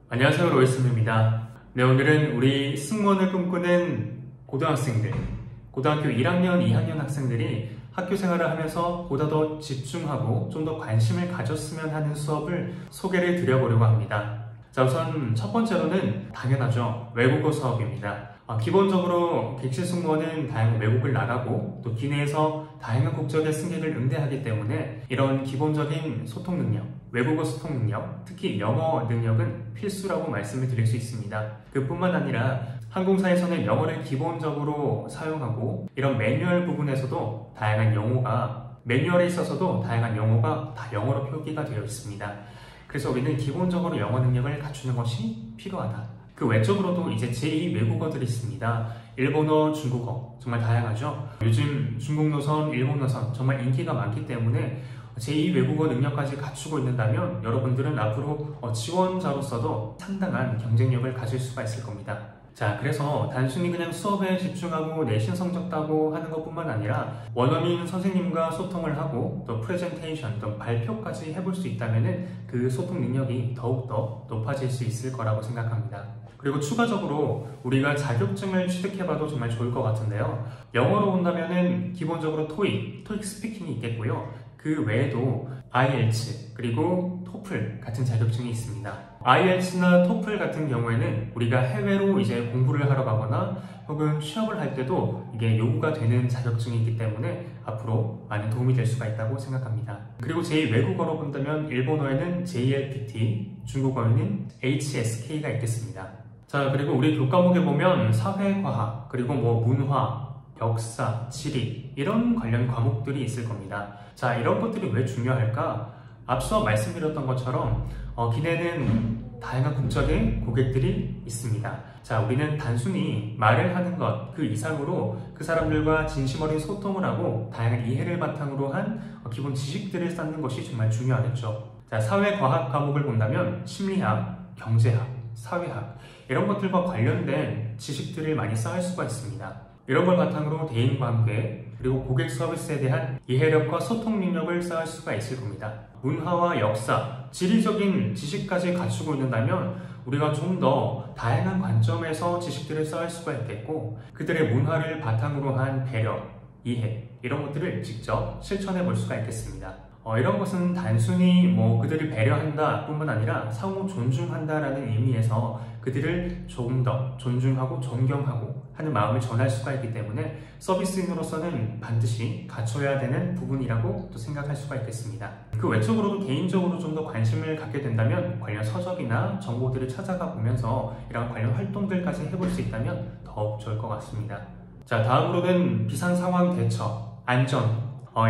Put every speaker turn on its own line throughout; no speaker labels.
안녕하세요, 로이스입니다. 네, 오늘은 우리 승무원을 꿈꾸는 고등학생들, 고등학교 1학년, 2학년 학생들이 학교 생활을 하면서 보다 더 집중하고 좀 더 관심을 가졌으면 하는 수업을 소개를 드려보려고 합니다. 자, 우선 첫 번째로는 당연하죠. 외국어 수업입니다. 기본적으로 객실 승무원은 다양한 외국을 나가고 또 기내에서 다양한 국적의 승객을 응대하기 때문에 이런 기본적인 소통 능력, 외국어 소통 능력, 특히 영어 능력은 필수라고 말씀을 드릴 수 있습니다. 그뿐만 아니라 항공사에서는 영어를 기본적으로 사용하고 이런 매뉴얼 부분에서도 다양한 영어가 매뉴얼에 있어서도 다양한 영어가 다 영어로 표기가 되어 있습니다. 그래서 우리는 기본적으로 영어 능력을 갖추는 것이 필요하다. 그 외적으로도 이제 제2 외국어들이 있습니다. 일본어, 중국어 정말 다양하죠. 요즘 중국 노선, 일본 노선 정말 인기가 많기 때문에 제2 외국어 능력까지 갖추고 있는다면 여러분들은 앞으로 지원자로서도 상당한 경쟁력을 가질 수가 있을 겁니다. 자, 그래서 단순히 그냥 수업에 집중하고 내신 성적 따고 하는 것뿐만 아니라 원어민 선생님과 소통을 하고 또 프레젠테이션, 또 발표까지 해볼 수 있다면 그 소통 능력이 더욱더 높아질 수 있을 거라고 생각합니다. 그리고 추가적으로 우리가 자격증을 취득해봐도 정말 좋을 것 같은데요. 영어로 본다면은 기본적으로 토익 스피킹이 있겠고요. 그 외에도 IELTS 그리고 토플 같은 자격증이 있습니다. IELTS나 토플 같은 경우에는 우리가 해외로 이제 공부를 하러 가거나 혹은 취업을 할 때도 이게 요구가 되는 자격증이기 때문에 앞으로 많은 도움이 될 수가 있다고 생각합니다. 그리고 제2 외국어로 본다면 일본어에는 JLPT, 중국어에는 HSK가 있겠습니다. 자, 그리고 우리 교과목에 보면 사회과학, 그리고 문화, 역사, 지리 이런 관련 과목들이 있을 겁니다. 자, 이런 것들이 왜 중요할까? 앞서 말씀드렸던 것처럼 기내는 다양한 국적의 고객들이 있습니다. 자, 우리는 단순히 말을 하는 것 그 이상으로 그 사람들과 진심 어린 소통을 하고 다양한 이해를 바탕으로 한 기본 지식들을 쌓는 것이 정말 중요하겠죠. 자, 사회과학 과목을 본다면 심리학, 경제학, 사회학 이런 것들과 관련된 지식들을 많이 쌓을 수가 있습니다. 이런 걸 바탕으로 대인관계 그리고 고객 서비스에 대한 이해력과 소통 능력을 쌓을 수가 있을 겁니다. 문화와 역사, 지리적인 지식까지 갖추고 있는다면 우리가 좀 더 다양한 관점에서 지식들을 쌓을 수가 있겠고 그들의 문화를 바탕으로 한 배려, 이해 이런 것들을 직접 실천해 볼 수가 있겠습니다. 이런 것은 단순히 그들을 배려한다 뿐만 아니라 상호 존중한다라는 의미에서 그들을 조금 더 존중하고 존경하고 하는 마음을 전할 수가 있기 때문에 서비스인으로서는 반드시 갖춰야 되는 부분이라고 또 생각할 수가 있겠습니다. 그 외적으로도 개인적으로 좀 더 관심을 갖게 된다면 관련 서적이나 정보들을 찾아가 보면서 이런 관련 활동들까지 해볼 수 있다면 더욱 좋을 것 같습니다. 자, 다음으로는 비상상황 대처, 안전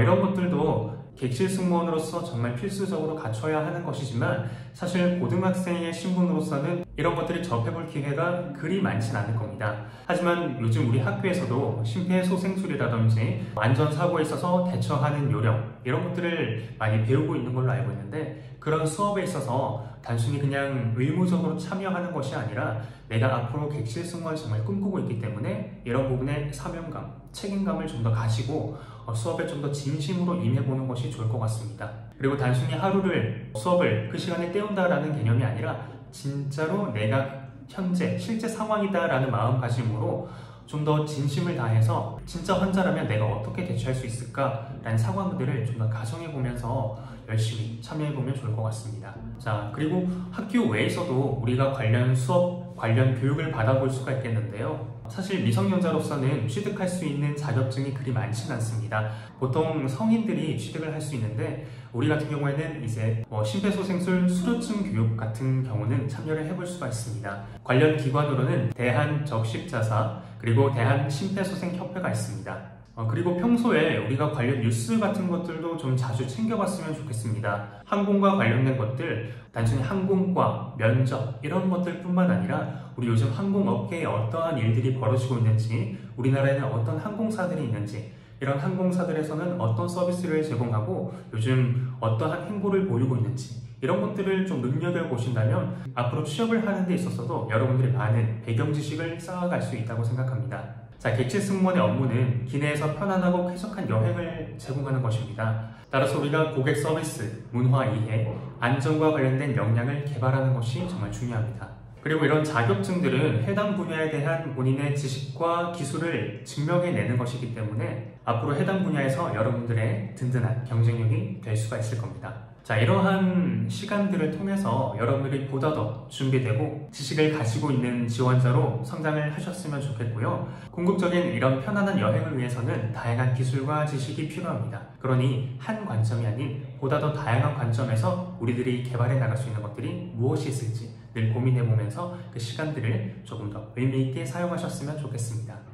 이런 것들도 객실 승무원으로서 정말 필수적으로 갖춰야 하는 것이지만 사실 고등학생의 신분으로서는 이런 것들을 접해볼 기회가 그리 많진 않을 겁니다. 하지만 요즘 우리 학교에서도 심폐소생술이라든지 안전사고에 있어서 대처하는 요령 이런 것들을 많이 배우고 있는 걸로 알고 있는데 그런 수업에 있어서 단순히 그냥 의무적으로 참여하는 것이 아니라 내가 앞으로 객실 승무원을 정말 꿈꾸고 있기 때문에 이런 부분에 사명감, 책임감을 좀 더 가지고 수업에 좀 더 진심으로 임해보는 것이 좋을 것 같습니다. 그리고 단순히 하루를 수업을 그 시간에 때운다라는 개념이 아니라 진짜로 내가 현재 실제 상황이다라는 마음가짐으로 좀 더 진심을 다해서 진짜 환자라면 내가 어떻게 대처할 수 있을까라는 상황들을 좀 더 가정해보면서 열심히 참여해보면 좋을 것 같습니다. 자, 그리고 학교 외에서도 우리가 관련 수업, 관련 교육을 받아볼 수가 있겠는데요. 사실 미성년자로서는 취득할 수 있는 자격증이 그리 많지는 않습니다. 보통 성인들이 취득을 할 수 있는데 우리 같은 경우에는 이제 심폐소생술 수료증 교육 같은 경우는 참여를 해볼 수가 있습니다. 관련 기관으로는 대한적십자사 그리고 대한심폐소생협회가 있습니다. 그리고 평소에 우리가 관련 뉴스 같은 것들도 좀 자주 챙겨봤으면 좋겠습니다. 항공과 관련된 것들, 단순히 항공과, 면접 이런 것들 뿐만 아니라 우리 요즘 항공업계에 어떠한 일들이 벌어지고 있는지 우리나라에는 어떤 항공사들이 있는지 이런 항공사들에서는 어떤 서비스를 제공하고 요즘 어떠한 행보를 보이고 있는지 이런 것들을 좀 눈여겨보신다면 앞으로 취업을 하는 데 있어서도 여러분들이 많은 배경 지식을 쌓아갈 수 있다고 생각합니다. 자, 객지 승무원의 업무는 기내에서 편안하고 쾌적한 여행을 제공하는 것입니다. 따라서 우리가 고객 서비스, 문화 이해, 안전과 관련된 역량을 개발하는 것이 정말 중요합니다. 그리고 이런 자격증들은 해당 분야에 대한 본인의 지식과 기술을 증명해내는 것이기 때문에 앞으로 해당 분야에서 여러분들의 든든한 경쟁력이 될 수가 있을 겁니다. 자, 이러한 시간들을 통해서 여러분들이 보다 더 준비되고 지식을 가지고 있는 지원자로 성장을 하셨으면 좋겠고요. 궁극적인 이런 편안한 여행을 위해서는 다양한 기술과 지식이 필요합니다. 그러니 한 관점이 아닌 보다 더 다양한 관점에서 우리들이 개발해 나갈 수 있는 것들이 무엇이 있을지 늘 고민해 보면서 그 시간들을 조금 더 의미 있게 사용하셨으면 좋겠습니다.